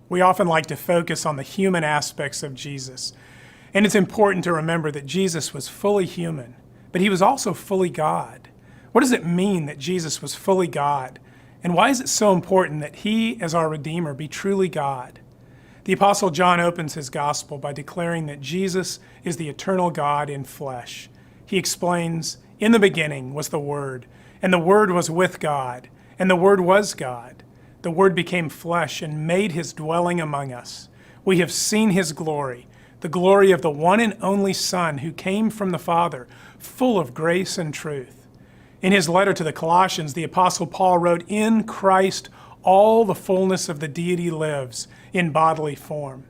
We often like to focus on the human aspects of Jesus. And it's important to remember that Jesus was fully human, but he was also fully God. What does it mean that Jesus was fully God? And why is it so important that he, as our Redeemer, be truly God? The Apostle John opens his gospel by declaring that Jesus is the eternal God in flesh. He explains, "In the beginning was the Word, and the Word was with God, and the Word was God. The Word became flesh and made his dwelling among us. We have seen his glory, the glory of the one and only Son who came from the Father, full of grace and truth." In his letter to the Colossians, the Apostle Paul wrote, "In Christ all the fullness of the deity lives in bodily form."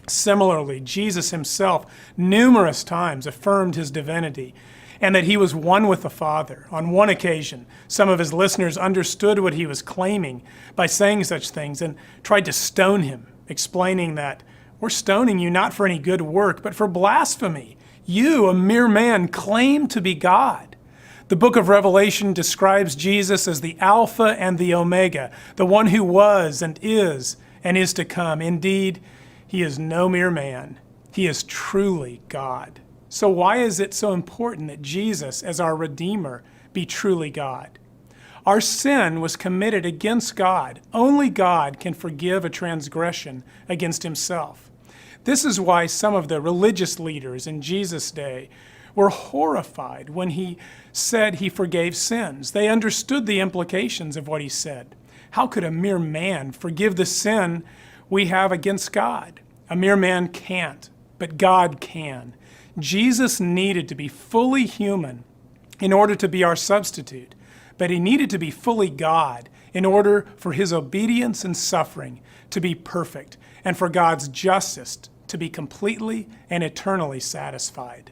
Similarly, Jesus himself numerous times affirmed his divinity and that he was one with the Father. On one occasion, some of his listeners understood what he was claiming by saying such things and tried to stone him, explaining that, "We're stoning you not for any good work, but for blasphemy. You, a mere man, claim to be God." The book of Revelation describes Jesus as the Alpha and the Omega, the one who was and is to come. Indeed, he is no mere man. He is truly God. So why is it so important that Jesus, as our Redeemer, be truly God? Our sin was committed against God. Only God can forgive a transgression against himself. This is why some of the religious leaders in Jesus' day were horrified when he said he forgave sins. They understood the implications of what he said. How could a mere man forgive the sin we have against God? A mere man can't, but God can. Jesus needed to be fully human in order to be our substitute, but he needed to be fully God in order for his obedience and suffering to be perfect and for God's justice to be completely and eternally satisfied.